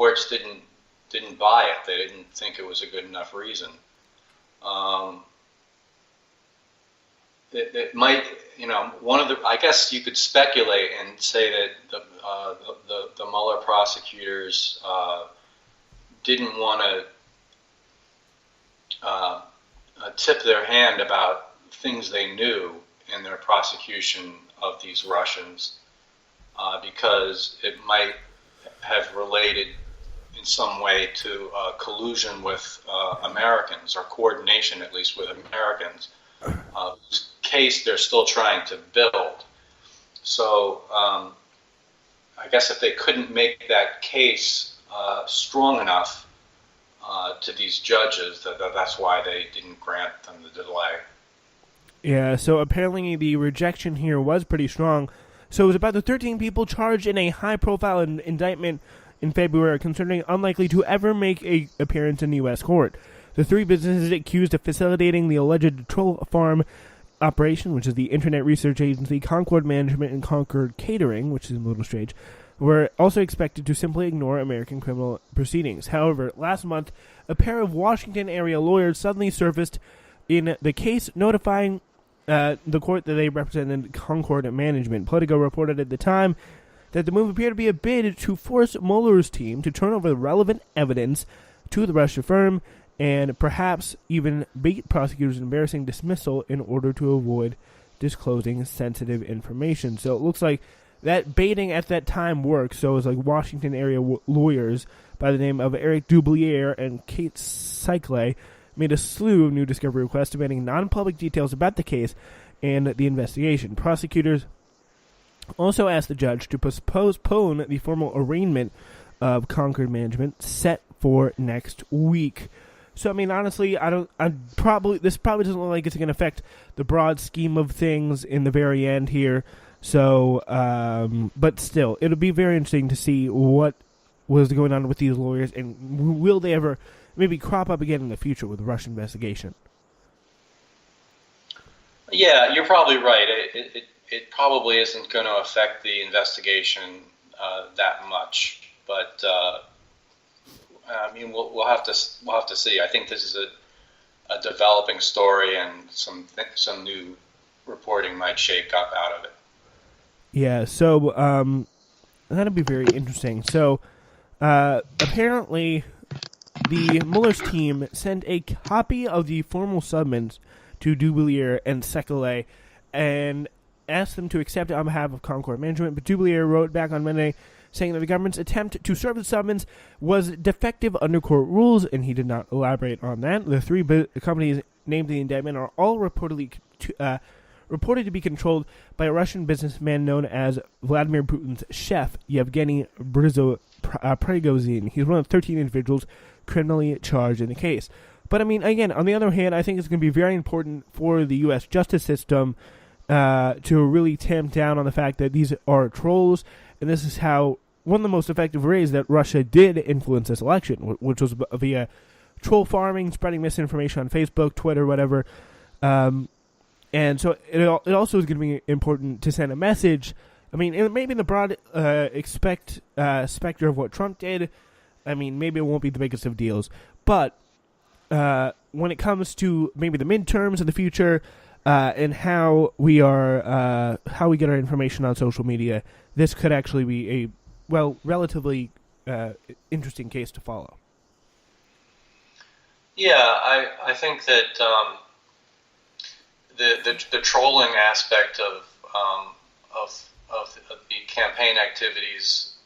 courts didn't buy it. They didn't think it was a good enough reason. It might, I guess you could speculate and say that the Mueller prosecutors didn't want to tip their hand about things they knew in their prosecution of these Russians, because it might have related in some way to collusion with Americans, or coordination at least with Americans, whose case they're still trying to build. So I guess if they couldn't make that case strong enough to these judges, that's why they didn't grant them the delay. Yeah, so apparently the rejection here was pretty strong. So it was about the 13 people charged in a high-profile indictment in February concerning unlikely to ever make an appearance in the U.S. court. The three businesses accused of facilitating the alleged troll farm operation, which is the internet research agency Concord Management and Concord Catering, which is a little strange, were also expected to simply ignore American criminal proceedings. However, last month, a pair of Washington area lawyers suddenly surfaced in the case, notifying the court that they represented Concord Management. Politico reported at the time that the move appeared to be a bid to force Mueller's team to turn over the relevant evidence to the Russia firm and perhaps even bait prosecutors' embarrassing dismissal in order to avoid disclosing sensitive information. So it looks like that baiting at that time worked. So it was like Washington area lawyers by the name of Eric Dublier and Kate Cycle made a slew of new discovery requests demanding non-public details about the case and the investigation. Prosecutors also asked the judge to postpone the formal arraignment of Concord Management set for next week. So, I mean, honestly, this probably doesn't look like it's going to affect the broad scheme of things in the very end here. So, but still, it'll be very interesting to see what was going on with these lawyers, and will they ever maybe crop up again in the future with the Russian investigation? Yeah, you're probably right. It probably isn't going to affect the investigation that much, but I mean, we'll have to see. I think this is a developing story, and some new reporting might shake up out of it. Yeah, so that'll be very interesting. So apparently, the Mueller's team sent a copy of the formal summons to Dublier and Sekele and asked them to accept it on behalf of Concord Management, but Dublier wrote back on Monday saying that the government's attempt to serve the summons was defective under court rules, and he did not elaborate on that. The three companies named in the indictment are all reported to be controlled by a Russian businessman known as Vladimir Putin's chef, Yevgeny Prigozhin. He's one of 13 individuals criminally charged in the case. But, I mean, again, on the other hand, I think it's going to be very important for the U.S. justice system to really tamp down on the fact that these are trolls, and this is how one of the most effective ways that Russia did influence this election, which was via troll farming, spreading misinformation on Facebook, Twitter, whatever. And so it also is going to be important to send a message. I mean, maybe in the broad specter of what Trump did, I mean, maybe it won't be the biggest of deals. But when it comes to maybe the midterms in the future and how we get our information on social media, this could actually be a relatively interesting case to follow. Yeah, I think that the trolling aspect of the campaign activities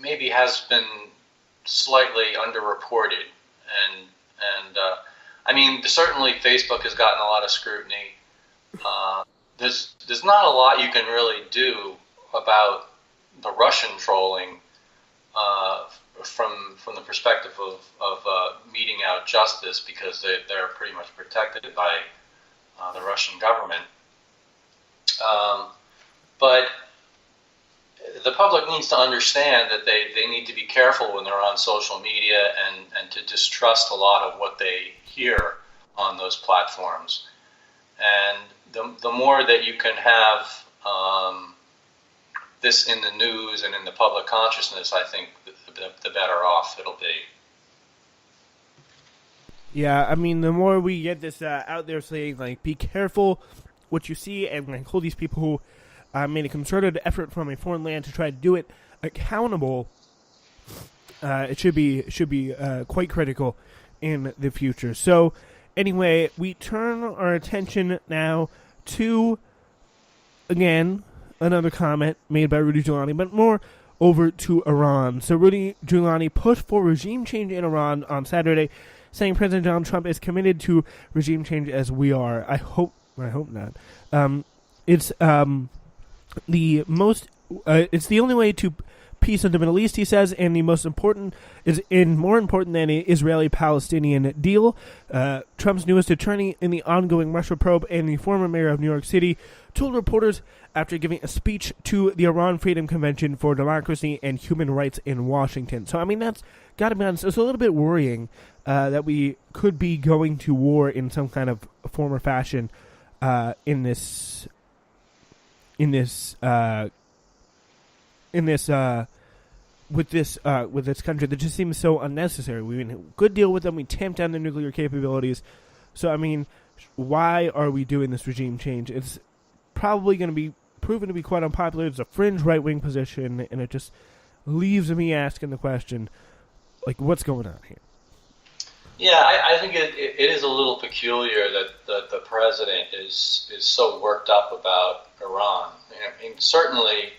maybe has been slightly underreported, and I mean, certainly Facebook has gotten a lot of scrutiny. There's not a lot you can really do about the Russian trolling from the perspective of meting out justice, because they're pretty much protected by the Russian government. But the public needs to understand that they need to be careful when they're on social media and to distrust a lot of what they hear on those platforms. And the more that you can have this in the news and in the public consciousness, I think the better off it'll be. Yeah, I mean, the more we get this out there saying, like, be careful what you see, and like, hold these people who made a concerted effort from a foreign land to try to do it accountable, it should be quite critical in the future. So, anyway, we turn our attention now to, again, another comment made by Rudy Giuliani, but more over to Iran. So Rudy Giuliani pushed for regime change in Iran on Saturday, saying President Donald Trump is committed to regime change as we are. I hope not. It's the only way to peace in the Middle East, he says, and the most important more important than an Israeli-Palestinian deal. Trump's newest attorney in the ongoing Russia probe and the former mayor of New York City told reporters after giving a speech to the Iran Freedom Convention for Democracy and Human Rights in Washington. So, I mean, that's got to be honest. It's a little bit worrying that we could be going to war in some kind of form or fashion in this with this country that just seems so unnecessary. We made a good deal with them. We tamped down their nuclear capabilities. So, I mean, why are we doing this regime change? It's probably going to be proven to be quite unpopular. It's a fringe right-wing position, and it just leaves me asking the question, like, what's going on here? Yeah, I think it is a little peculiar that the president is so worked up about Iran. I mean, certainly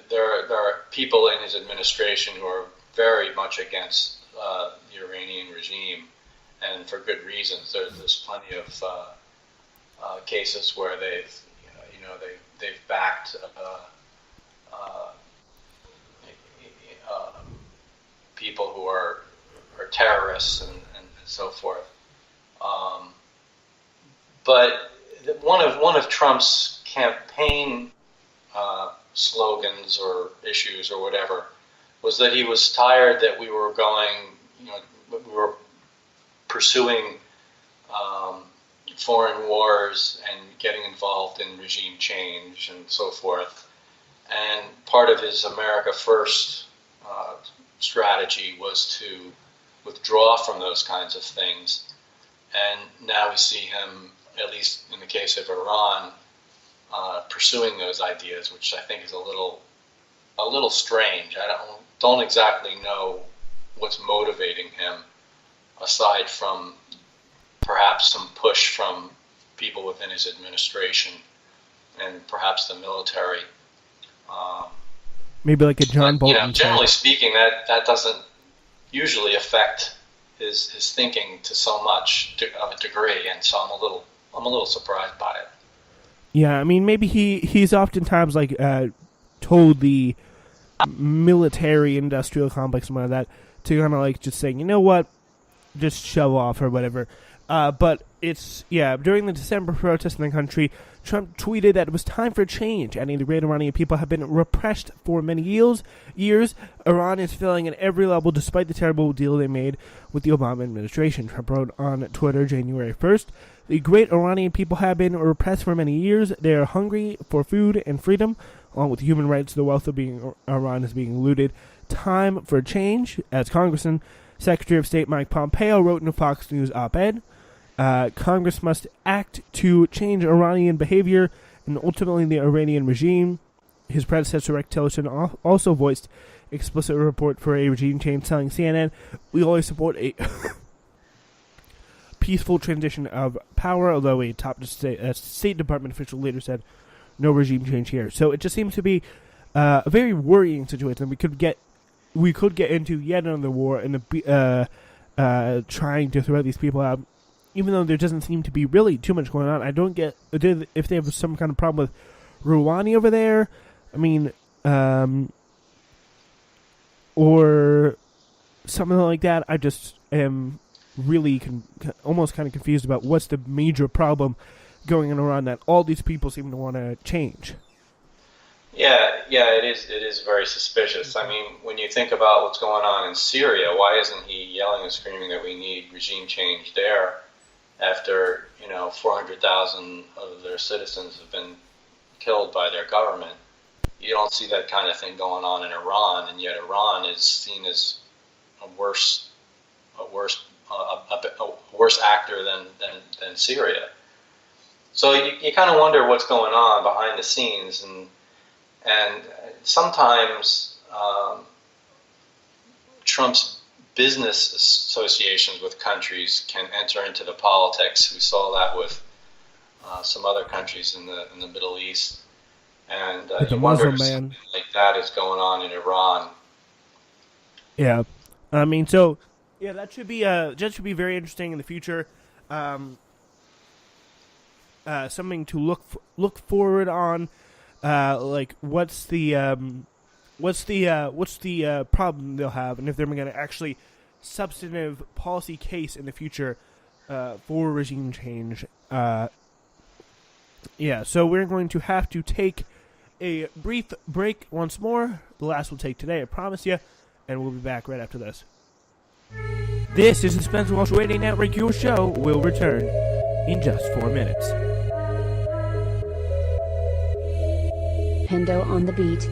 there are people in his administration who are very much against the Iranian regime, and for good reasons. There's plenty of cases where they've backed people who are terrorists and so forth. But one of Trump's campaign slogans or issues or whatever was that he was tired that we were pursuing foreign wars and getting involved in regime change and so forth. And part of his America First strategy was to withdraw from those kinds of things. And now we see him, at least in the case of Iran, pursuing those ideas, which I think is a little strange. I don't exactly know what's motivating him, aside from perhaps some push from people within his administration and perhaps the military. Maybe like a John Bolton. Generally speaking, that doesn't usually affect his thinking to so much of a degree, and so I'm a little surprised by it. Yeah, I mean, maybe he's oftentimes like told the military-industrial complex and all that to kind of like just saying, you know what, just show off or whatever. But it's, during the December protests in the country, Trump tweeted that it was time for change, adding the great Iranian people have been repressed for many years. Iran is failing at every level despite the terrible deal they made with the Obama administration. Trump wrote on Twitter January 1st, the great Iranian people have been repressed for many years. They are hungry for food and freedom, along with human rights. The wealth of Iran is being looted. Time for change, as Congressman Secretary of State Mike Pompeo wrote in a Fox News op-ed. Congress must act to change Iranian behavior and ultimately the Iranian regime. His predecessor, Rex Tillerson, also voiced explicit report for a regime change, telling CNN, "We always support a peaceful transition of power," although a top State Department official later said, "No regime change here." So it just seems to be a very worrying situation. We could get into yet another war and trying to throw these people out. Even though there doesn't seem to be really too much going on, I don't get if they have some kind of problem with Rouhani over there. I mean, or something like that. I just am really almost kind of confused about what's the major problem going on around that all these people seem to want to change. Yeah, it is very suspicious. I mean, when you think about what's going on in Syria, why isn't he yelling and screaming that we need regime change there? After 400,000 of their citizens have been killed by their government. You don't see that kind of thing going on in Iran, and yet Iran is seen as a worse actor than Syria. So you kind of wonder what's going on behind the scenes, and sometimes Trump's business associations with countries can enter into the politics. We saw that with some other countries in the Middle East, and you wonder if something like that is going on in Iran. Yeah, I mean, so yeah, that should be very interesting in the future. Something to look forward on. Like what's the problem they'll have, and if they're going to actually substantive policy case in the future for regime change. Yeah, so we're going to have to take a brief break once more. The last we'll take today, I promise you, and we'll be back right after this. This is the Spencer Walsh Radio Network. Your show will return in just 4 minutes. Pendo on the beat.